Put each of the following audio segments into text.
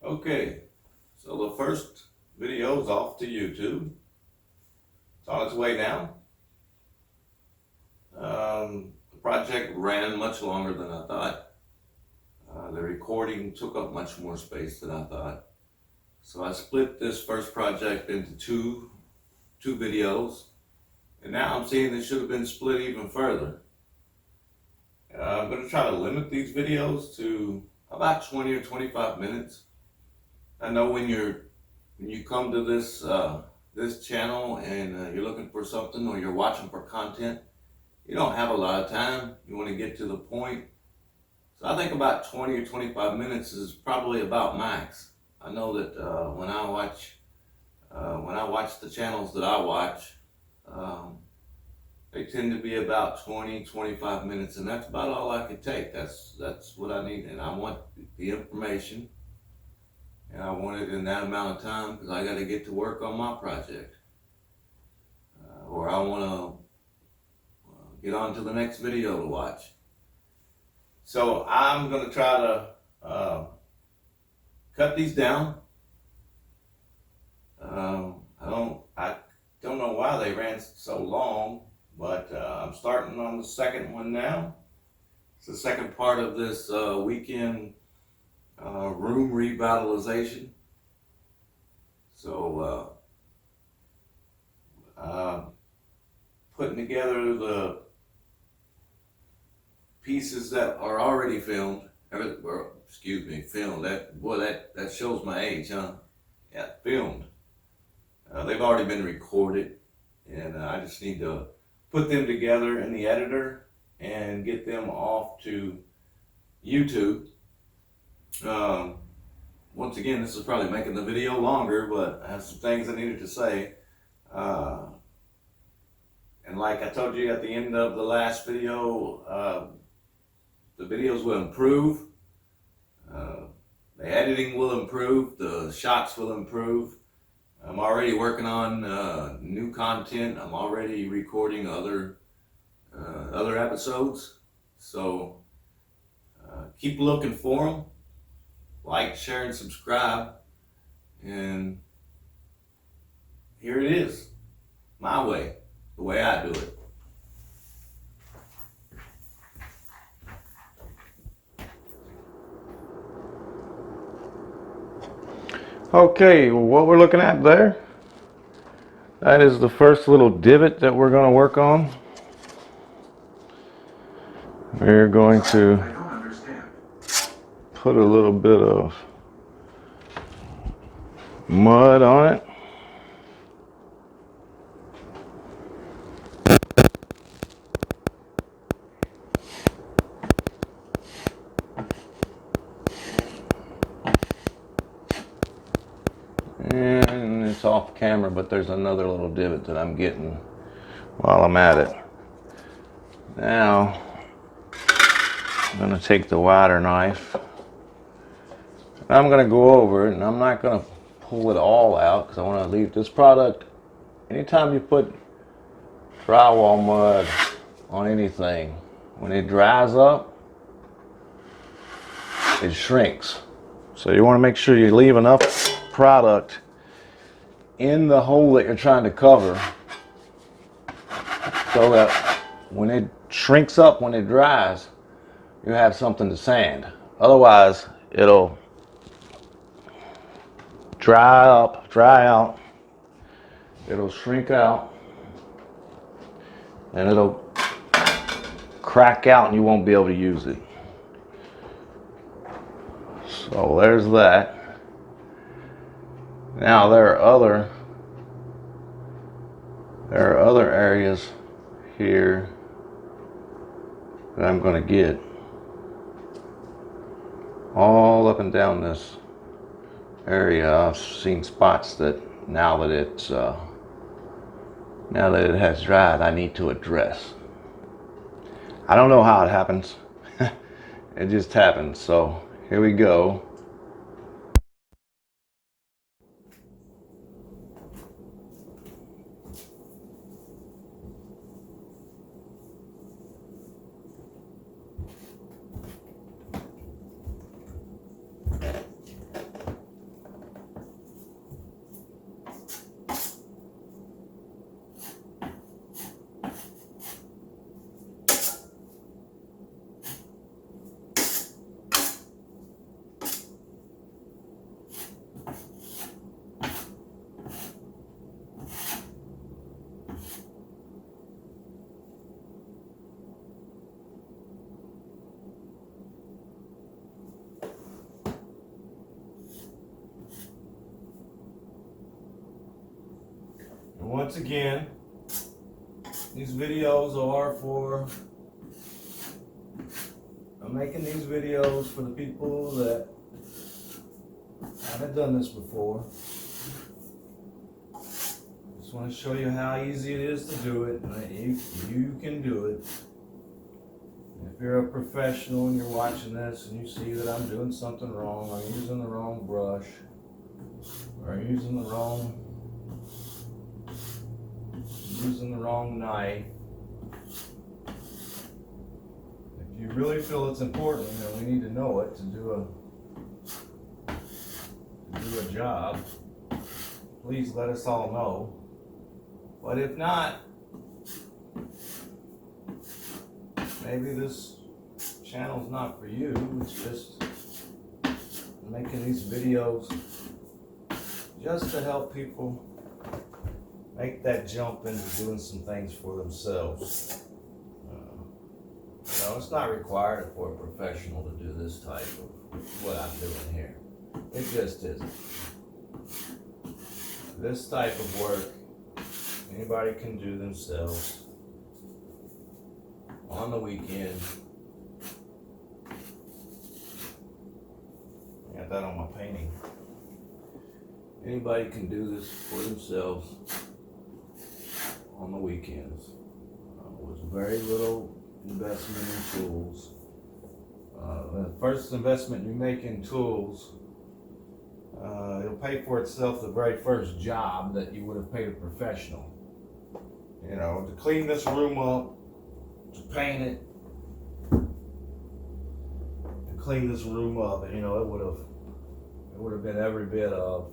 Okay, so the first video is off to YouTube. It's on its way now. The project ran much longer than I thought. The recording took up much more space than I thought. So I split this first project into two videos. And now I'm seeing it should have been split even further. I'm going to try to limit these videos to about 20 or 25 minutes. I know when you come to this channel and you're looking for something or you're watching for content, you don't have a lot of time. You want to get to the point. So I think about 20 or 25 minutes is probably about max. I know that when I watch the channels that I watch, they tend to be about 20, 25 minutes, and that's about all I could take. That's what I need, and I want the information, and I want it in that amount of time because I got to get to work on my project, or I want to get on to the next video to watch. So I'm going to try to cut these down. I don't know why they ran so long, but I'm starting on the second one now. It's the second part of this weekend room revitalization. So putting together the pieces that are already filmed. Filmed. That shows my age, huh? Yeah, filmed. They've already been recorded, and I just need to put them together in the editor and get them off to YouTube. Once again, this is probably making the video longer, but I have some things I needed to say. And like I told you at the end of the last video, the videos will improve. The editing will improve. The shots will improve. I'm already working on new content. I'm already recording other episodes. So keep looking for them. Like, share, and subscribe. And here it is, my way, the way I do it. Okay, well, what we're looking at there, that is the first little divot that we're going to work on. We're going to put a little bit of mud on it. And it's off camera, but there's another little divot that I'm getting while I'm at it. Now, I'm going to take the wider knife. And I'm going to go over it, and I'm not going to pull it all out because I want to leave this product. Anytime you put drywall mud on anything, when it dries up, it shrinks. So you want to make sure you leave enough product in the hole that you're trying to cover so that when it shrinks up, when it dries, you have something to sand. Otherwise, it'll dry out, it'll shrink out, and it'll crack out and you won't be able to use it. So there's that. Now there are other areas here that I'm going to get all up and down this area. I've seen spots that now that it has dried, I need to address. I don't know how it happens. It just happens. So here we go. once again, these videos are for, I'm making these videos for the people that haven't done this before. Just want to show you how easy it is to do it. You can do it. If you're a professional and you're watching this and you see that I'm doing something wrong, I'm using the wrong brush, or I'm using the wrong knife. If you really feel it's important and we need to know it to do a job, please let us all know. But if not, maybe this channel's not for you. It's just making these videos just to help people make that jump into doing some things for themselves. It's not required for a professional to do this type of what I'm doing here. It just isn't. This type of work, anybody can do themselves on the weekend. I got that on my painting. Anybody can do this for themselves on the weekends. With very little investment in tools. The first investment you make in tools, it'll pay for itself the very first job that you would have paid a professional. To clean this room up, to paint it, to clean this room up, and it would have been every bit of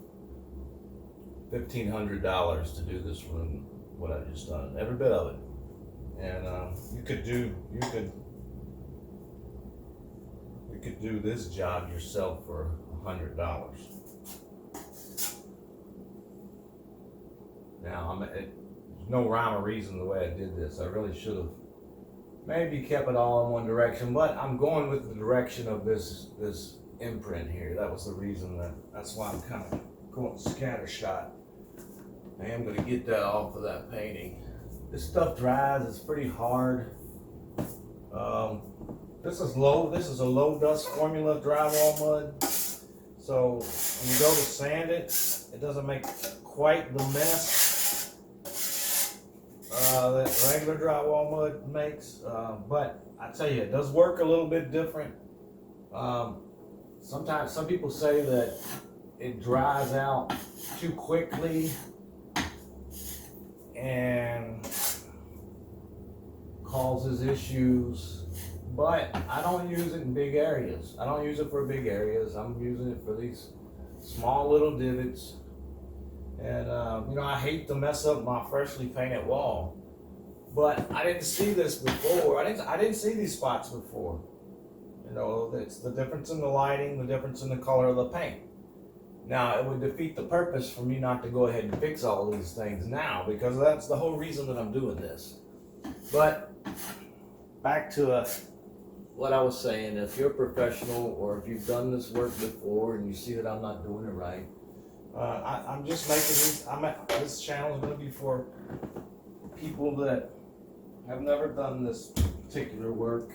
$1,500 to do this room, what I just done, every bit of it. And you could do this job yourself for $100. Now, there's no rhyme or reason the way I did this. I really should have maybe kept it all in one direction, but I'm going with the direction of this imprint here. That was the reason that's why I'm kind of going scattershot. I am going to get that off of that painting. This stuff dries, it's pretty hard. This is a low dust formula drywall mud. So when you go to sand it, it doesn't make quite the mess that regular drywall mud makes. But I tell you, it does work a little bit different. Sometimes some people say that it dries out too quickly and causes issues, but I don't use it in big areas. I don't use it for big areas. I'm using it for these small little divots. And I hate to mess up my freshly painted wall, but I didn't see this before. I didn't see these spots before. It's the difference in the lighting, the difference in the color of the paint. Now, it would defeat the purpose for me not to go ahead and fix all these things now, because that's the whole reason that I'm doing this. But back to what I was saying, if you're a professional or if you've done this work before and you see that I'm not doing it right, I'm just making this channel is going to be for people that have never done this particular work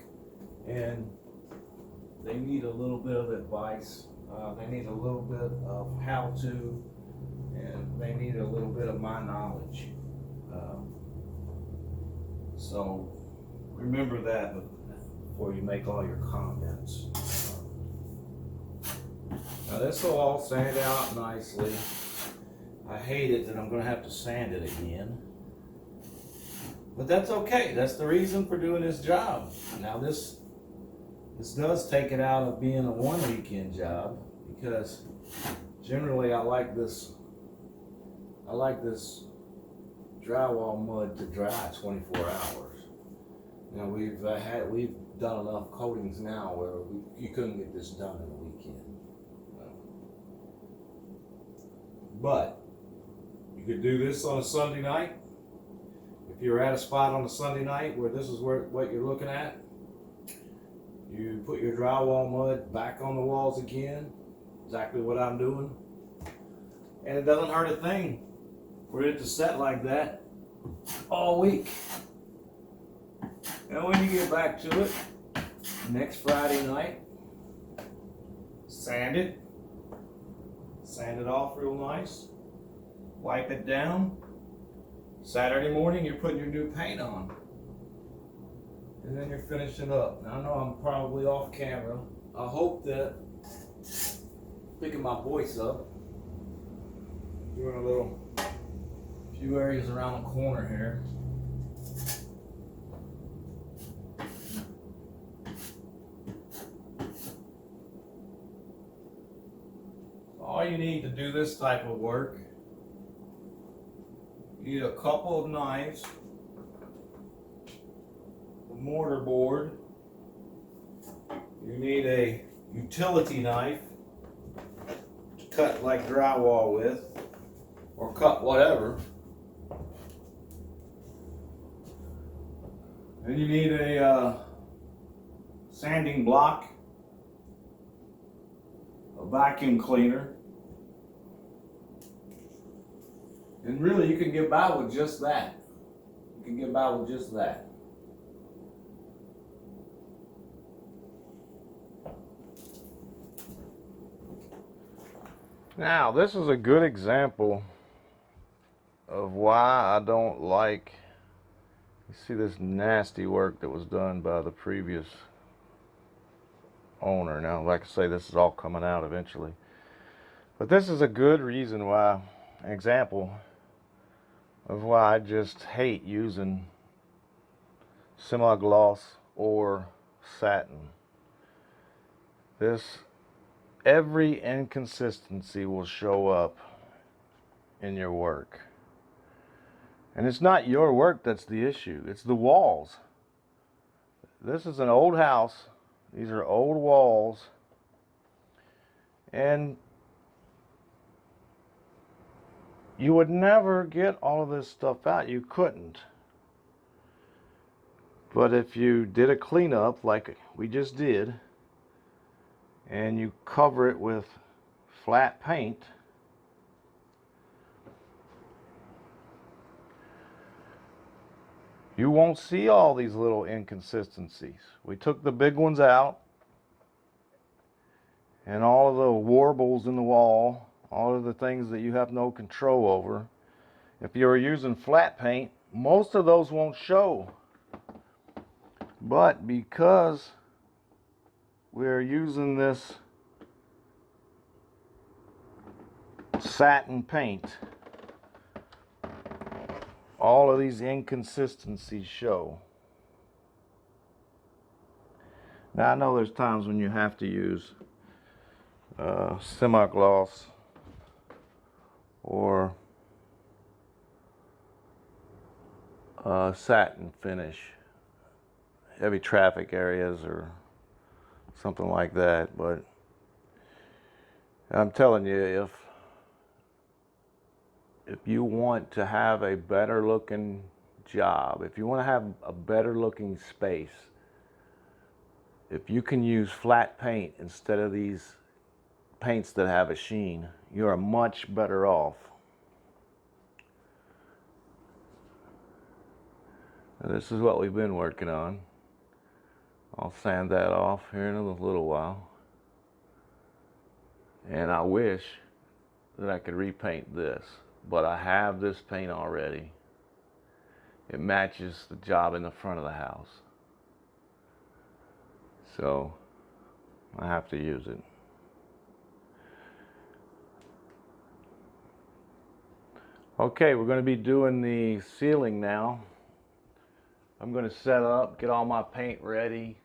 and they need a little bit of advice. They need a little bit of how to, and they need a little bit of my knowledge. So remember that before you make all your comments. Now this will all sand out nicely. I hate it that I'm going to have to sand it again. But that's okay. That's the reason for doing this job. Now this does take it out of being a one weekend job, because generally I like this drywall mud to dry 24 hours. Now we've done enough coatings now where you couldn't get this done in a weekend. But you could do this on a Sunday night. If you're at a spot on a Sunday night where this is what you're looking at, you put your drywall mud back on the walls again, exactly what I'm doing, and it doesn't hurt a thing. for it to set like that all week. And when you get back to it, next Friday night, sand it off real nice, wipe it down. Saturday morning, you're putting your new paint on. And then you're finishing up. Now I know I'm probably off camera. I hope that picking my voice up, doing a little few areas around the corner here. All you need to do this type of work, you need a couple of knives, a mortar board, you need a utility knife to cut like drywall with, or cut whatever. Then you need a sanding block, a vacuum cleaner, and really you can get by with just that. You can get by with just that. Now, this is a good example of why I don't like, you see this nasty work that was done by the previous owner. Now, like I say, this is all coming out eventually. But this is a good reason why, an example of why I just hate using semi-gloss or satin. Every inconsistency will show up in your work. And it's not your work that's the issue, it's the walls. This is an old house. These are old walls. And you would never get all of this stuff out. You couldn't. But if you did a cleanup like we just did, and you cover it with flat paint, you won't see all these little inconsistencies. We took the big ones out, and all of the warbles in the wall, all of the things that you have no control over. If you were using flat paint, most of those won't show. But because we're using this satin paint, all of these inconsistencies show. Now I know there's times when you have to use semi-gloss or satin finish, heavy traffic areas or something like that. But I'm telling you, if you want to have a better looking job, if you want to have a better looking space, if you can use flat paint instead of these paints that have a sheen, you are much better off. Now, this is what we've been working on. I'll sand that off here in a little while. And I wish that I could repaint this, but I have this paint already. It matches the job in the front of the house. So I have to use it. Okay, we're going to be doing the ceiling now. I'm going to set up, get all my paint ready.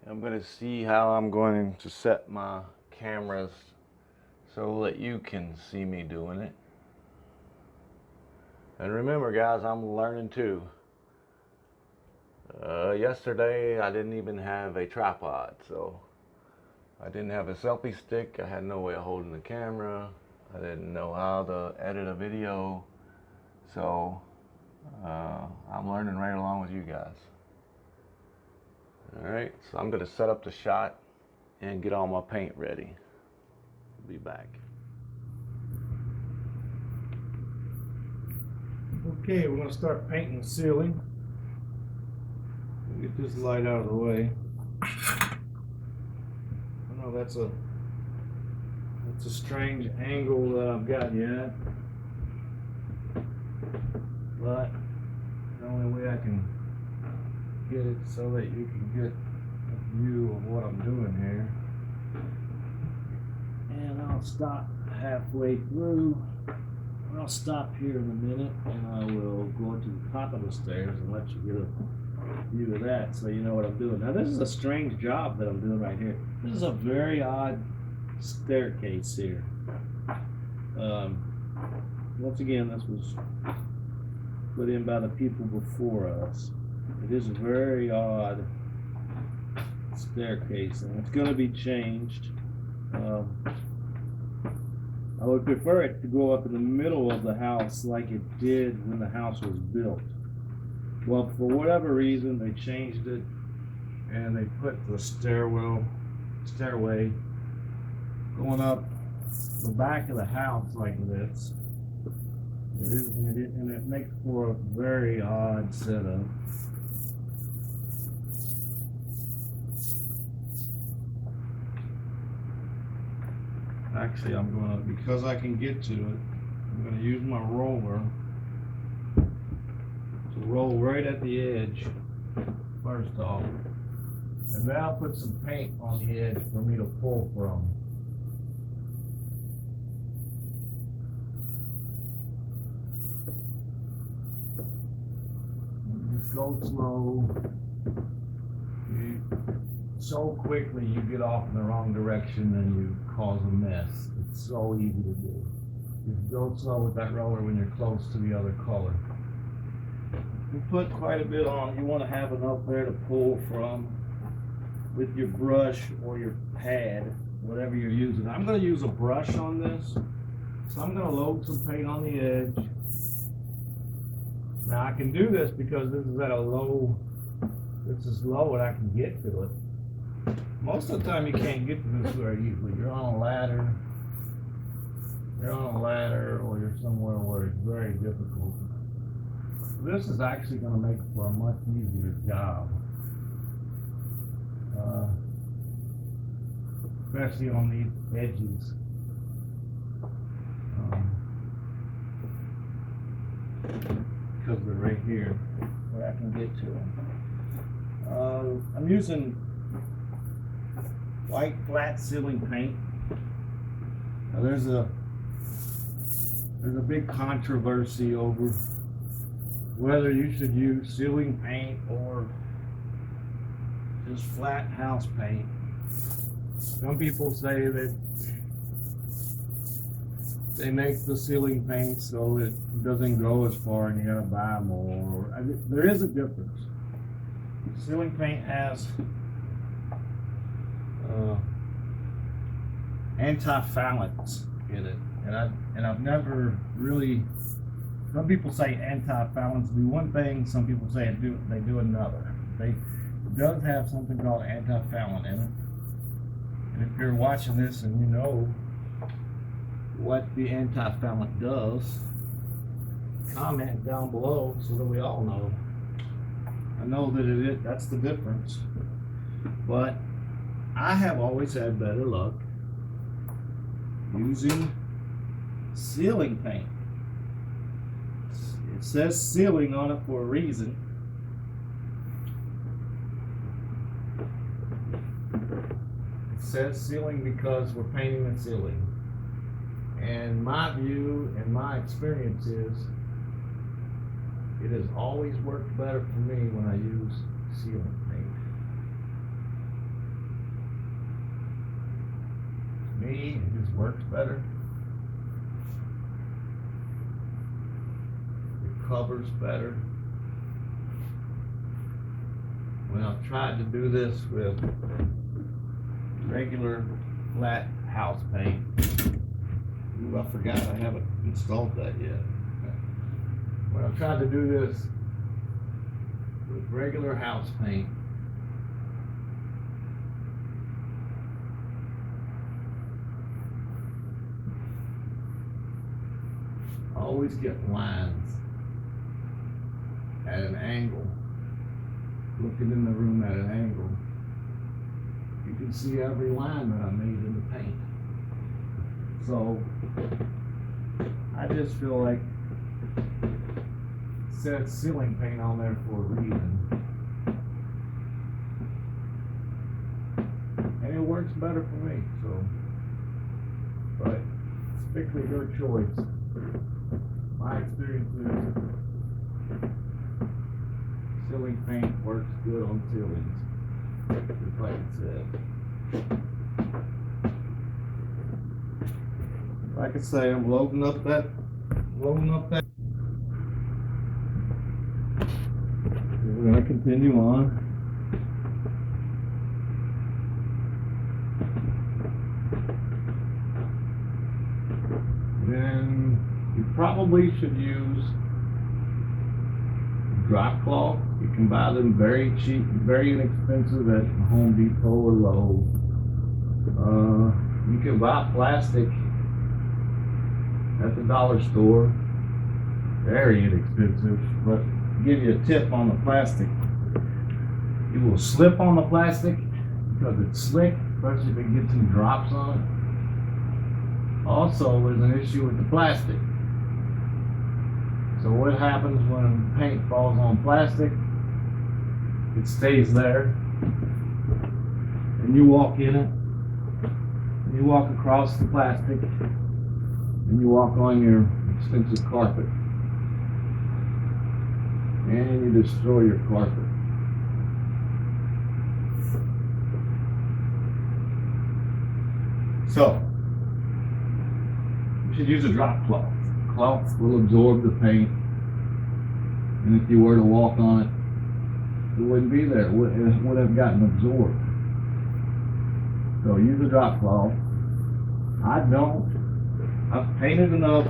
I'm going to see how I'm going to set my cameras so that you can see me doing it. And remember guys, I'm learning too. Yesterday I didn't even have a tripod, so I didn't have a selfie stick. I had no way of holding the camera. I didn't know how to edit a video. So I'm learning right along with you guys. Alright, so I'm going to set up the shot and get all my paint ready. Be back. Okay, we're gonna start painting the ceiling. Get this light out of the way. I know that's a strange angle that I've got yet, but the only way I can get it so that you can get a view of what I'm doing here. And I'll stop halfway through. I'll stop here in a minute and I will go to the top of the stairs and let you get a view of that so you know what I'm doing. Now this is a strange job that I'm doing right here. This is a very odd staircase here. Once again, this was put in by the people before us. It is a very odd staircase and it's going to be changed. I would prefer it to go up in the middle of the house like it did when the house was built. Well, for whatever reason, they changed it and they put the stairway going up the back of the house like this. And it makes for a very odd setup. Actually, because I can get to it, I'm gonna use my roller to roll right at the edge first off. And then I'll put some paint on the edge for me to pull from. Just go slow. So quickly you get off in the wrong direction and you cause a mess. It's so easy to do. Just go slow with that roller when you're close to the other color. You put quite a bit on. You want to have enough there to pull from with your brush or your pad, whatever you're using. I'm going to use a brush on this. So I'm going to load some paint on the edge. Now I can do this because this is at a low, this is low and I can get to it. Most of the time you can't get to this very easily. You're on a ladder. Or you're somewhere where it's very difficult. This is actually going to make for a much easier job. Especially on these edges. Because they're right here where I can get to them. I'm using white flat ceiling paint. Now there's a big controversy over whether you should use ceiling paint or just flat house paint. Some people say that they make the ceiling paint so it doesn't go as far and you gotta buy more. There is a difference. Ceiling paint has anti-foulants in it, and I've never really. Some people say anti-foulants do one thing. Some people say they do another. It does have something called anti-foulant in it, and if you're watching this and you know what the anti-foulant does, comment down below so that we all know. I know that that's the difference, but I have always had better luck using ceiling paint. It says ceiling on it for a reason. It says ceiling because we're painting the ceiling. And my view and my experience is it has always worked better for me when I use ceiling paint. For me, it just works better. It covers better. When I've tried to do this with regular flat house paint, ooh, I forgot I haven't installed that yet. When I tried to do this with regular house paint, I always get lines. at an angle, looking in the room at an angle, you can see every line that I made in the paint. So I just feel like it says ceiling paint on there for a reason. And it works better for me, so. But it's strictly your choice. My experience is ceiling paint works good on ceilings, just like it said. Like I say, I'm loading up that. We're gonna continue on. Then you probably should use drop cloth. You can buy them very cheap, very inexpensive at Home Depot or Lowe's. You can buy plastic at the dollar store. Very inexpensive, but to give you a tip on the plastic, it will slip on the plastic because it's slick, especially if it gets some drops on it. Also, there's an issue with the plastic. So what happens when paint falls on plastic? It stays there, and you walk in it, and you walk across the plastic, and you walk on your expensive carpet, and you destroy your carpet. So, you should use a drop cloth. Cloth will absorb the paint, and if you were to walk on it, it wouldn't be there. It would have gotten absorbed. So use a drop cloth. I don't. I've painted enough,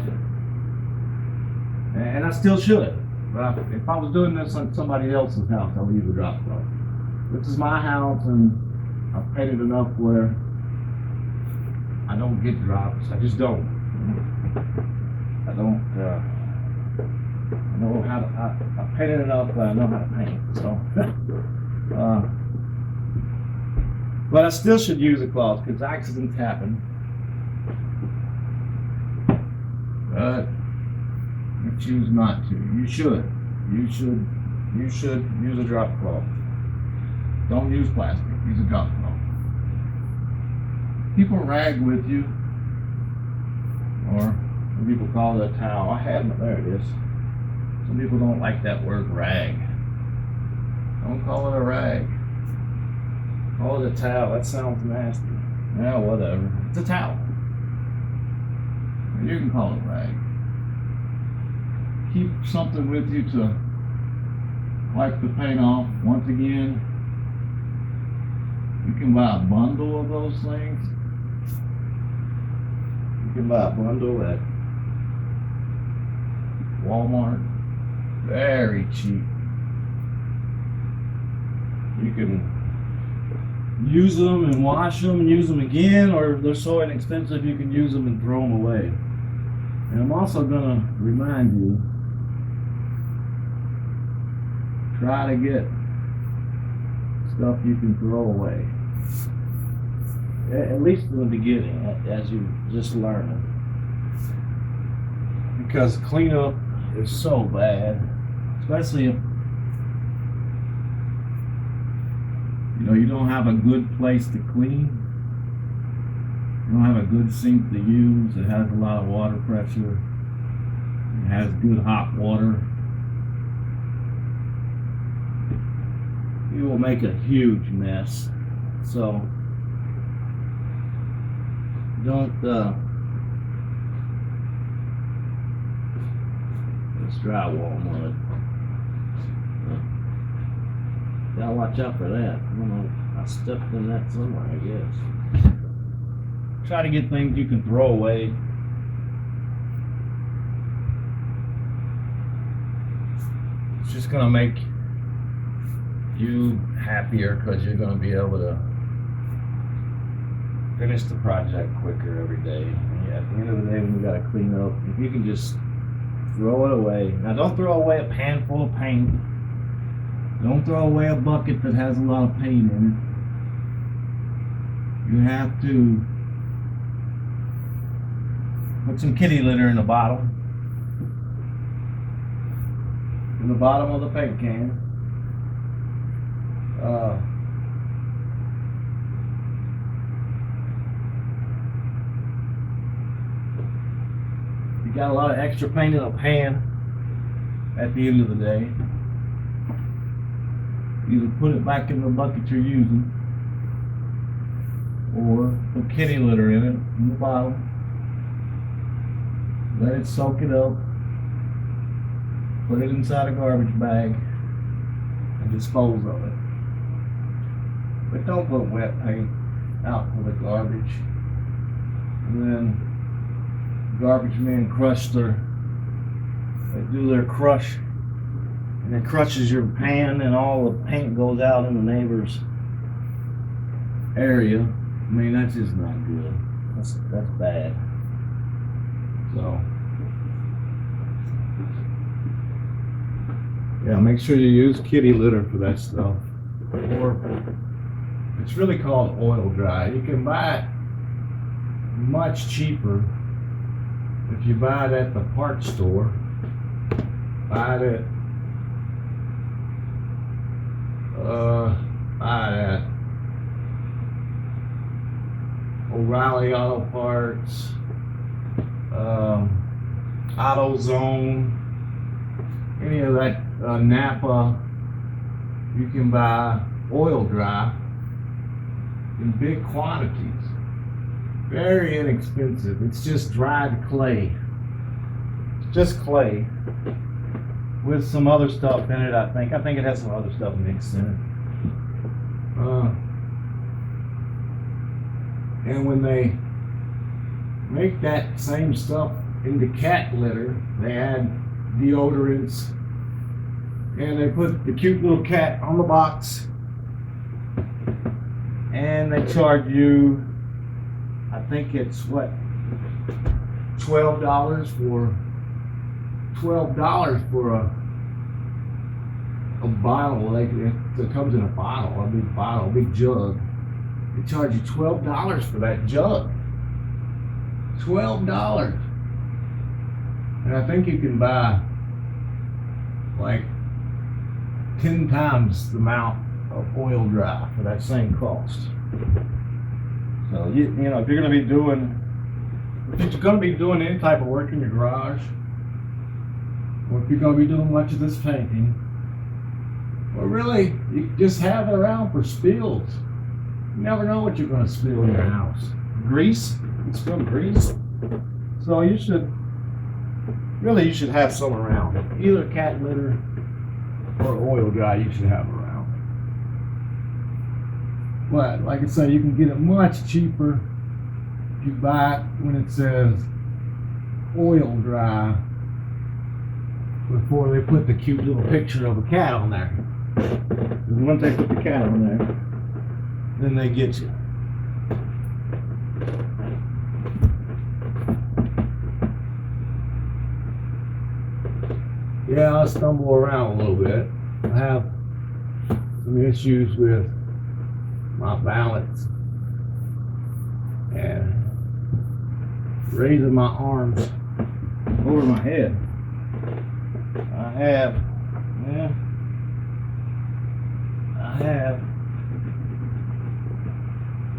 and I still should. But if I was doing this on somebody else's house, I would use a drop cloth. This is my house, and I've painted enough where I don't get drops. I just don't. I don't. I know how to. I painted enough, but I know how to paint. So, but I still should use a cloth because accidents happen. But you choose not to. You should. You should use a drop cloth. Don't use plastic. Use a drop cloth. People rag with you, or some people call it a towel. I have it. There it is. Some people don't like that word rag. Don't call it a rag. Call it a towel. That sounds nasty. Yeah, whatever. It's a towel. You can call it rag. Keep something with you to wipe the paint off. Once again, you can buy a bundle of those things. You can buy a bundle at Walmart. Very cheap. You can use them and wash them and use them again, or they're so inexpensive you can use them and throw them away. And I'm also going to remind you, try to get stuff you can throw away. At least in the beginning, as you just learning. Because cleanup is so bad, especially if you don't have a good place to clean. You don't have a good sink to use. It has a lot of water pressure. It has good hot water. You will make a huge mess. So don't it's drywall mud. Gotta watch out for that. I don't know. I stepped in that somewhere, I guess. Try to get things you can throw away. It's just gonna make you happier because you're gonna be able to finish the project quicker every day. And at the end of the day, when you gotta clean up, if you can just throw it away. Now, don't throw away a pan full of paint Don't throw away a bucket that has a lot of paint in it. You have to put some kitty litter in the bottom. In the bottom of the paint can. You got a lot of extra paint in a pan at the end of the day. Either put it back in the bucket you're using or put kitty litter in it in the bottom. Let it soak it up. Put it inside a garbage bag and dispose of it. But don't put wet paint out for the garbage. And then garbage men they do their crush, and it crushes your pan and all the paint goes out in the neighbor's area. I mean, that's just not good. That's bad. So yeah, make sure you use kitty litter for that stuff. Or it's really called oil dry. You can buy it much cheaper if you buy it at the parts store. Buy it at O'Reilly Auto Parts, AutoZone, any of that, Napa. You can buy oil dry in big quantities. Very inexpensive. It's just dried clay. It's just clay with some other stuff in it, I think. I think it has some other stuff mixed in it. And when they make that same stuff into cat litter, they add deodorants, and they put the cute little cat on the box, and they charge you, I think it's what, $12 for a bottle. Like it comes in a bottle, a big jug. They charge you $12 for that jug. $12. And I think you can buy like 10 times the amount of oil dry for that same cost. So you know, if you're gonna be doing any type of work in your garage, or if you're gonna be doing much of this painting, or really you just have it around for spills. You never know what you're gonna spill in your house. Grease, you spill grease. So you should have some around. Either cat litter or oil dry you should have around. But like I say, you can get it much cheaper if you buy it when it says oil dry before they put the cute little picture of a cat on there. Because once they put the cat on there, then they get you. Yeah, I stumble around a little bit. I have some issues with my balance and raising my arms over my head. I have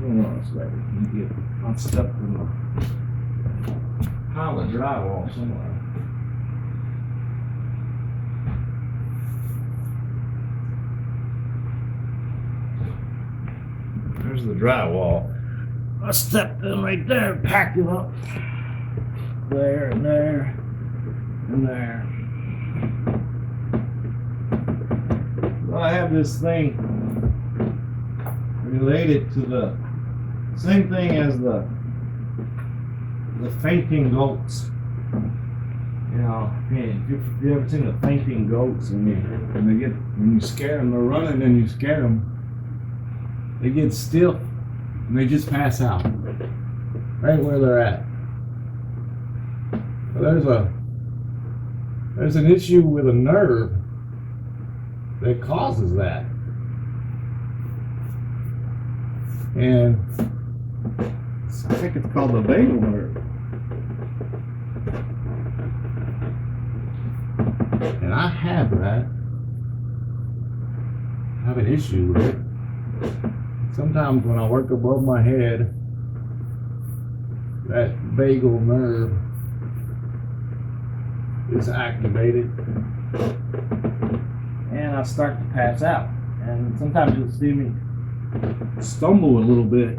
hold on a second. Let me get unstuck from the pile of drywall somewhere. There's the drywall. I stepped in right there and packed it up. There and there and there. Well, I have this thing related to the same thing as the fainting goats. You know, if you ever seen the fainting goats when you scare them, they're running and you scare them, they get stiff and they just pass out right where they're at. Well, there's an issue with a nerve that causes that. And I think it's called the vagal nerve. And I have that. I have an issue with it. Sometimes when I work above my head, that vagal nerve is activated and I start to pass out. And sometimes you'll see me stumble a little bit.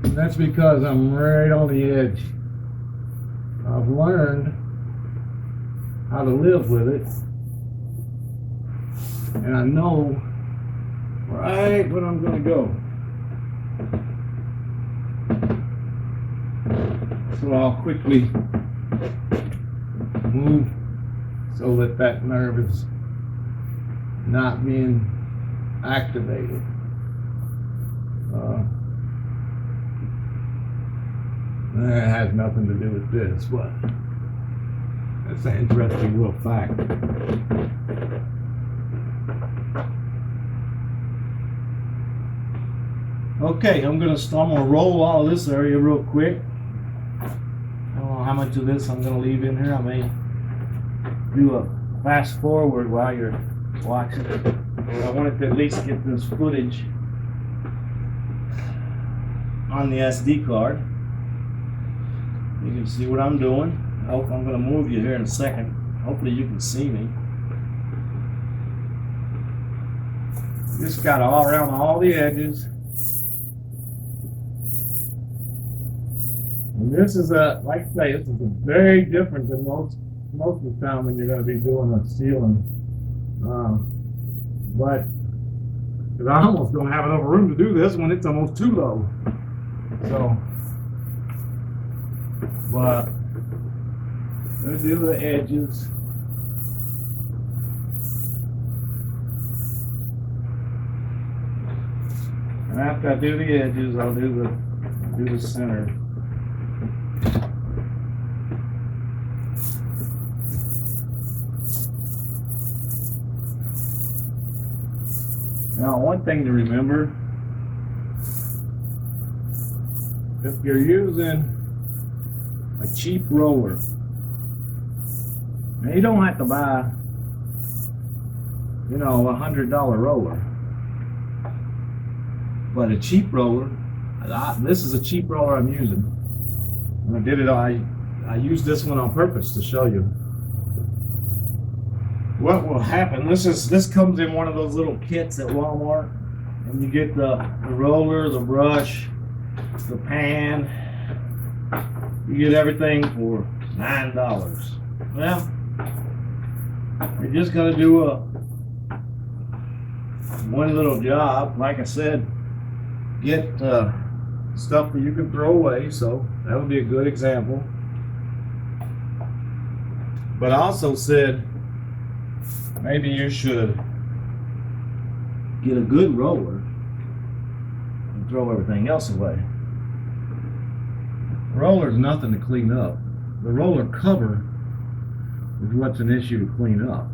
And that's because I'm right on the edge. I've learned how to live with it. And I know right when I'm going to go. So I'll quickly move so that that nerve is not being activated. That has nothing to do with this, but that's an interesting little fact. Okay, I'm gonna roll all of this area real quick. I don't know how much of this I'm gonna leave in here. I may do a fast forward while you're watching. I wanted to at least get this footage on the SD card. You can see what I'm doing. I'm gonna move you here in a second. Hopefully you can see me. Just got all around all the edges. And this is like I say, this is very different than most of the time when you're going to be doing a ceiling. But I almost don't have enough room to do this when it's almost too low. So, but let's do the edges. And after I do the edges, I'll do the center. Now, one thing to remember, if you're using a cheap roller, now you don't have to buy, you know, $100 roller, but a cheap roller, this is a cheap roller I'm using. And I used this one on purpose to show you. What will happen, this comes in one of those little kits at Walmart, and you get the roller, the brush, the pan, you get everything for $9. Well, you're just gonna do one little job. Like I said, get stuff that you can throw away, so that would be a good example. But I also said, maybe you should get a good roller and throw everything else away. Roller's nothing to clean up. The roller cover is what's an issue to clean up.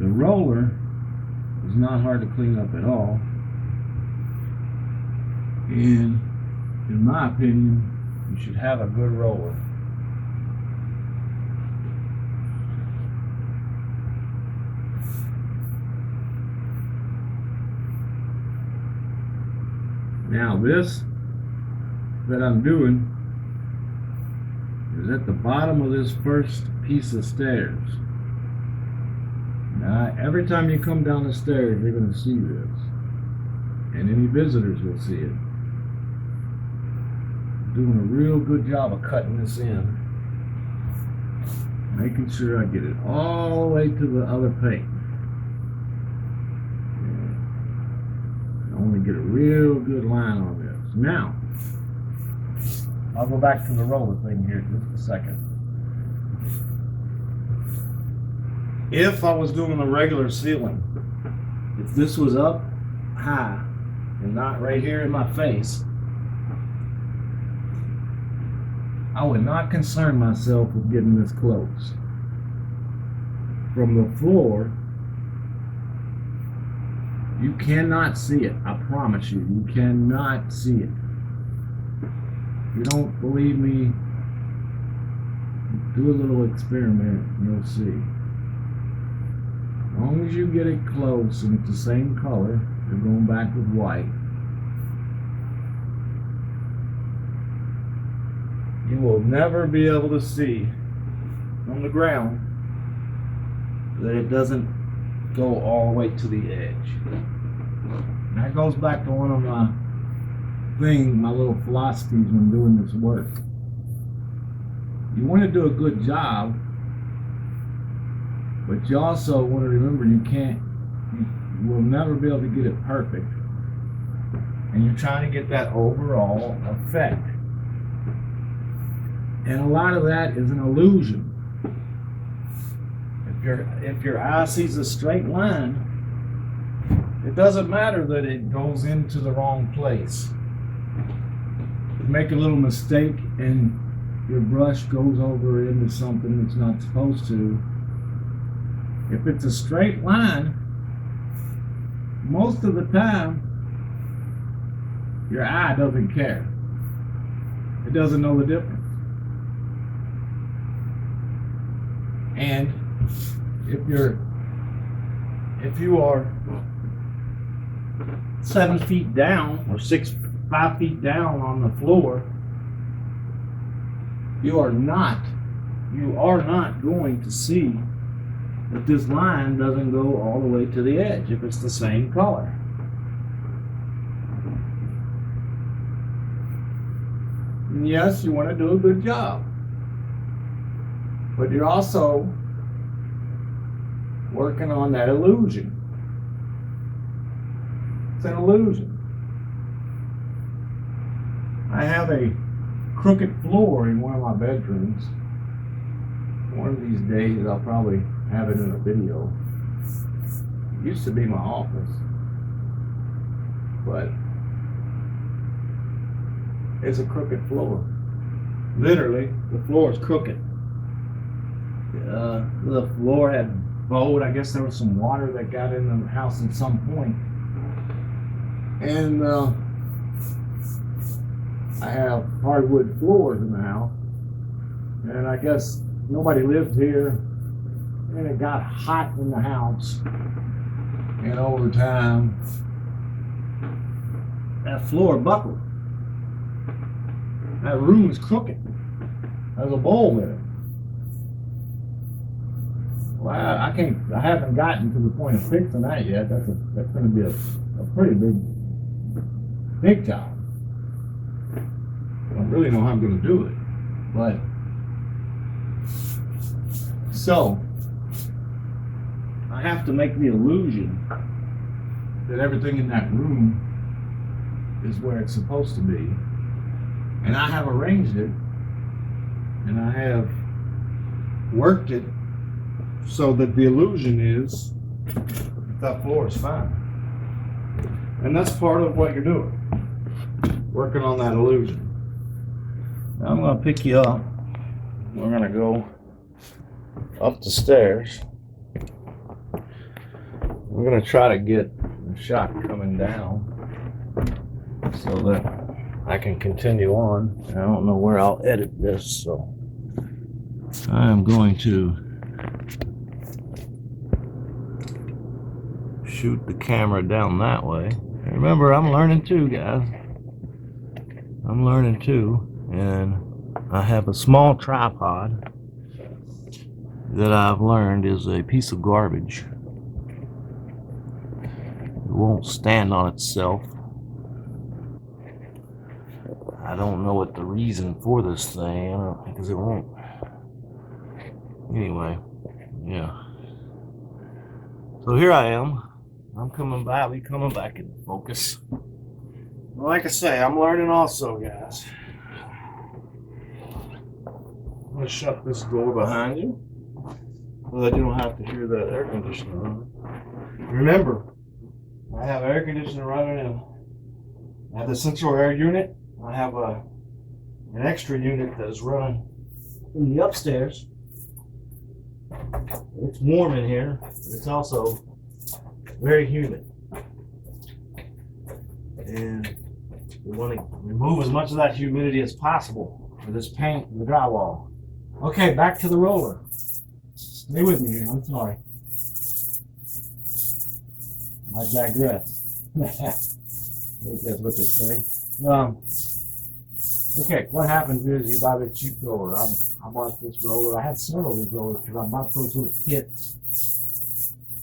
The roller is not hard to clean up at all. And in my opinion, you should have a good roller. Now this that I'm doing is at the bottom of this first piece of stairs. Now every time you come down the stairs, you're going to see this, and any visitors will see it. Doing a real good job of cutting this in, making sure I get it all the way to the other paint. I want to get a real good line on this. Now, I'll go back to the roller thing here in just a second. If I was doing a regular ceiling, if this was up high and not right here in my face, I would not concern myself with getting this close. from the floor, you cannot see it. I promise you, you cannot see it. If you don't believe me, do a little experiment and you'll see. As long as you get it close and it's the same color, you're going back with white, you will never be able to see on the ground that it doesn't go all the way to the edge. And that goes back to one of my things, my little philosophies when doing this work. You want to do a good job, but you also want to remember you will never be able to get it perfect. And you're trying to get that overall effect. And a lot of that is an illusion. If your eye sees a straight line, it doesn't matter that it goes into the wrong place. You make a little mistake and your brush goes over into something it's not supposed to. If it's a straight line, most of the time, your eye doesn't care. It doesn't know the difference. And if you are 7 feet down or 5 feet down on the floor, you are not going to see that this line doesn't go all the way to the edge if it's the same color. And yes, you want to do a good job, but you're also working on that illusion. It's an illusion. I have a crooked floor in one of my bedrooms. One of these days I'll probably have it in a video. It used to be my office, but it's a crooked floor. Literally, the floor is crooked. The floor had bowed. I guess there was some water that got in the house at some point. And I have hardwood floors in the house. And I guess nobody lived here. And it got hot in the house. And over time, that floor buckled. That room is crooked. There's a bowl in it. Well, I haven't gotten to the point of fixing that yet. That's going to be a pretty big job. I don't really know how I'm going to do it, but so I have to make the illusion that everything in that room is where it's supposed to be, and I have arranged it, and I have worked it so that the illusion is that floor is fine. And that's part of what you're doing. Working on that illusion. Now I'm going to pick you up. We're going to go up the stairs. We're going to try to get the shot coming down so that I can continue on. I don't know where I'll edit this, so I am going to shoot the camera down that way. And remember, I'm learning too, guys. I'm learning too, and I have a small tripod that I've learned is a piece of garbage. It won't stand on itself. I don't know what the reason for this thing, because it won't. Anyway, yeah. So here I am. I'm coming back. We coming back into focus. Well, like I say, I'm learning also, guys. I'm gonna shut this door behind you so that you don't have to hear that air conditioner on. Remember, I have air conditioner running in. I have the central air unit. I have an extra unit that is running in the upstairs. It's warm in here. It's also very humid. And we want to remove as much of that humidity as possible for this paint and the drywall. Okay, back to the roller. Stay with me here, I'm sorry. I digress. I think that's what they say. Okay, what happens is you buy the cheap roller. I bought this roller. I had several of these rollers because I bought those little kits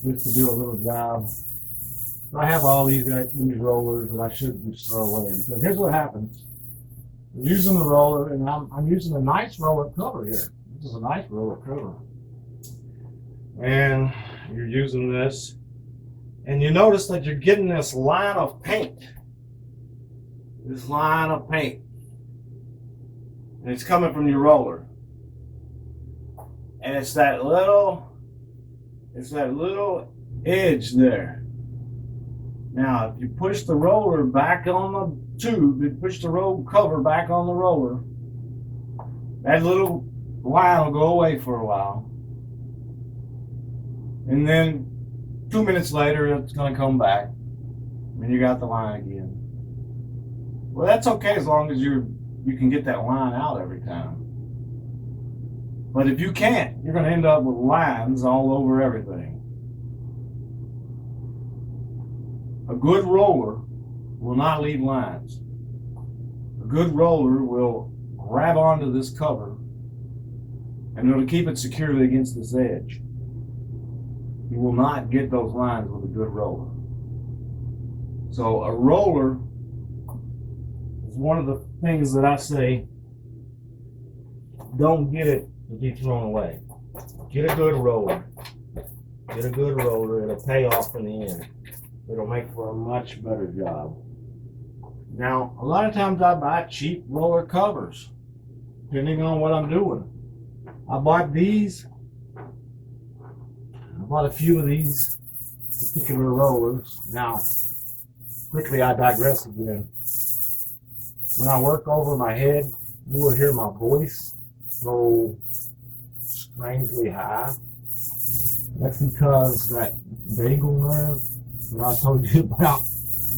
just to do a little job. So I have all these rollers that I should just throw away. Because here's what happens. I'm using the roller, and I'm using a nice roller cover here. This is a nice roller cover. And you're using this, and you notice that you're getting this line of paint. This line of paint. And it's coming from your roller. And it's that little edge there. Now, if you push the roller back on the tube, you push the roll cover back on the roller, that little line will go away for a while. And then 2 minutes later, it's going to come back. And you got the line again. Well, that's okay as long as you can get that line out every time. But if you can't, you're going to end up with lines all over everything. A good roller will not leave lines. A good roller will grab onto this cover and it'll keep it securely against this edge. You will not get those lines with a good roller. So a roller is one of the things that I say, don't get it to be thrown away. Get a good roller. Get a good roller. It'll pay off in the end. It'll make for a much better job. Now, a lot of times I buy cheap roller covers, depending on what I'm doing. I bought these. I bought a few of these particular rollers. Now, quickly I digress again. When I work over my head, you will hear my voice go strangely high. That's because that vagal nerve that I told you about,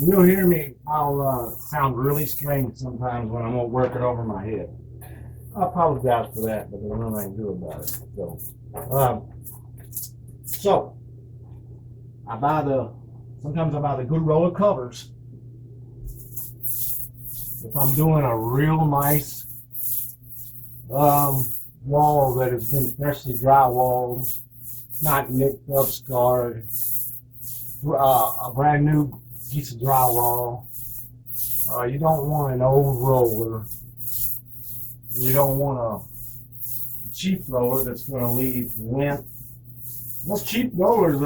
you'll hear me, I'll sound really strange sometimes when I'm working over my head. I apologize for that, but there's nothing I can do about it. So sometimes I buy the good roller covers. If I'm doing a real nice wall that has been freshly drywalled, not nicked up, scarred, a brand new piece of drywall. You don't want an old roller. You don't want a cheap roller that's going to leave lint. Most cheap rollers,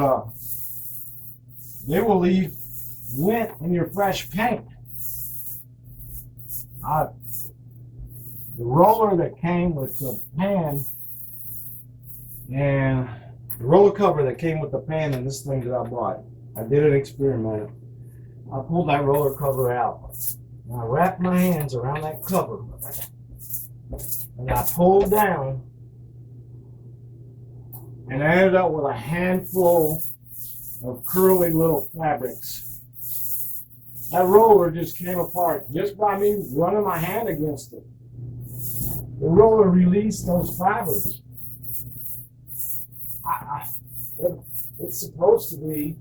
they will leave lint in your fresh paint. The roller that came with the pan and the roller cover that came with the pan and this thing that I bought, I did an experiment. I pulled that roller cover out and I wrapped my hands around that cover and I pulled down and I ended up with a handful of curly little fabrics. That roller just came apart just by me running my hand against it. The roller released those fibers. It's supposed to be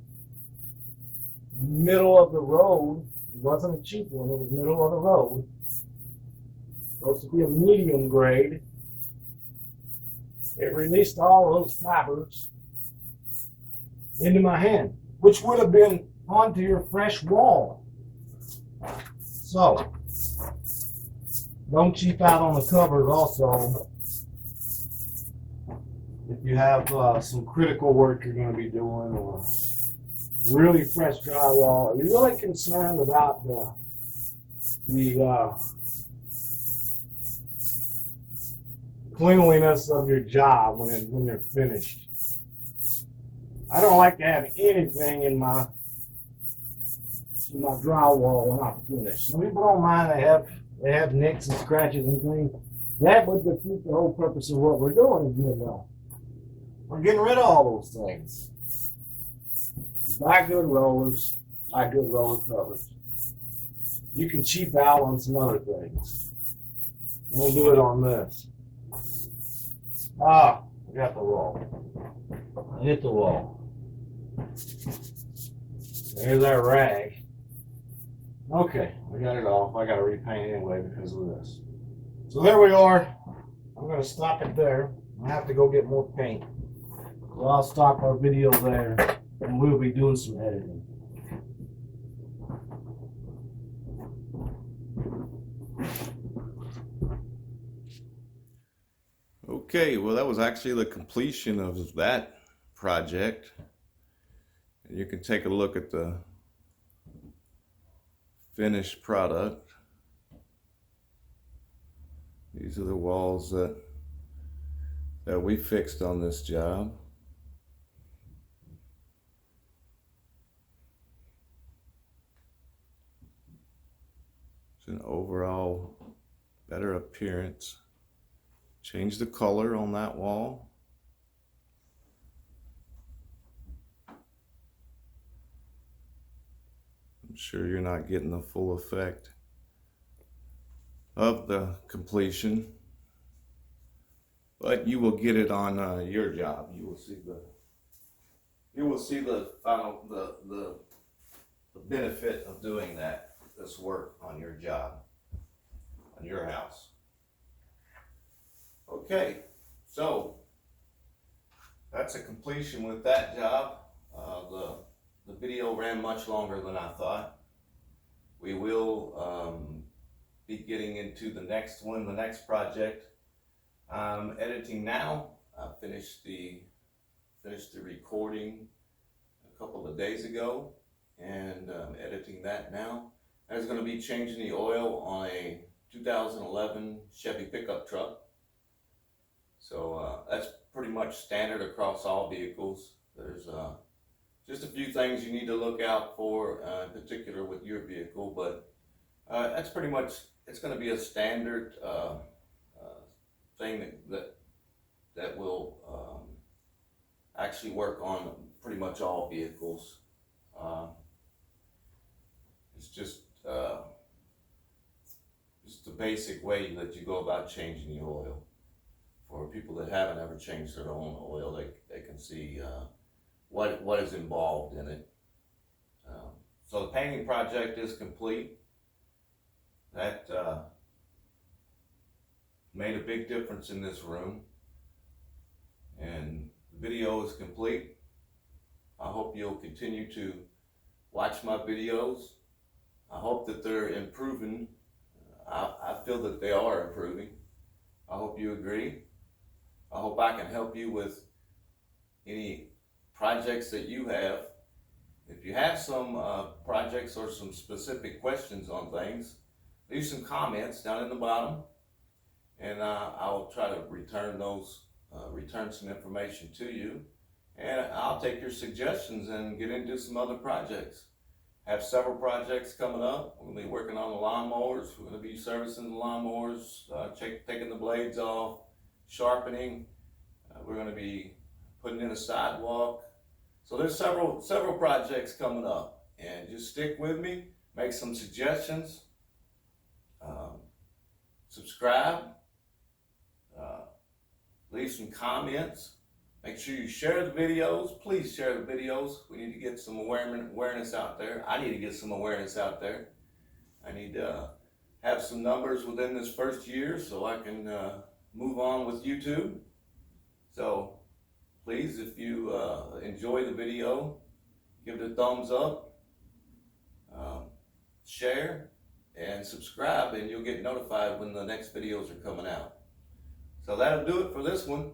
middle of the road. It wasn't a cheap one, it was middle of the road. Supposed to be a medium grade. It released all those fibers into my hand, which would have been onto your fresh wall. So, don't cheap out on the covers also. If you have some critical work you're going to be doing or really fresh drywall, are you really concerned about the cleanliness of your job when they're finished? I don't like to have anything in my drywall when I'm finished. Some people don't mind they have nicks and scratches and things. That would defeat the whole purpose of what we're doing, you know. we're getting rid of all those things. Buy good rollers, buy good roller covers. You can cheap out on some other things. We'll do it on this. Ah, I got the wall. I hit the wall. There's our rag. Okay, we got it off. I got to repaint anyway because of this. So there we are. I'm going to stop it there. I have to go get more paint. So I'll stop our video there and we'll be doing some editing. Okay, well, that was actually the completion of that project. You can take a look at the finished product. These are the walls that we fixed on this job. It's an overall better appearance. Change the color on that wall. I'm sure you're not getting the full effect of the completion, but you will get it on your job. You will see the final the benefit of doing this work on your job, on your house. Okay, so that's a completion with that job. The video ran much longer than I thought. We will be getting into the next one, the next project. I'm editing now. I finished the recording a couple of days ago, and I'm editing that now. I was going to be changing the oil on a 2011 Chevy pickup truck. So that's pretty much standard across all vehicles. There's just a few things you need to look out for, in particular with your vehicle, but that's pretty much, it's going to be a standard thing that will actually work on pretty much all vehicles. It's just the basic way that you go about changing the oil. For people that haven't ever changed their own oil, they can see what is involved in it. So the painting project is complete. That made a big difference in this room. And the video is complete. I hope you'll continue to watch my videos. I hope that they're improving. I feel that they are improving. I hope you agree. I hope I can help you with any projects that you have. If you have some projects or some specific questions on things, leave some comments down in the bottom, and I'll try to return some information to you, and I'll take your suggestions and get into some other projects. Have several projects coming up. We're going to be working on the lawnmowers. We're going to be servicing the lawnmowers, taking the blades off, sharpening. We're going to be putting in a sidewalk. So there's several projects coming up, and just stick with me. Make some suggestions. Subscribe. Leave some comments. Make sure you share the videos. Please share the videos. We need to get some awareness out there. I need to get some awareness out there. I need to have some numbers within this first year so I can move on with YouTube. So please, if you enjoy the video, give it a thumbs up, share, and subscribe, and you'll get notified when the next videos are coming out. So that'll do it for this one.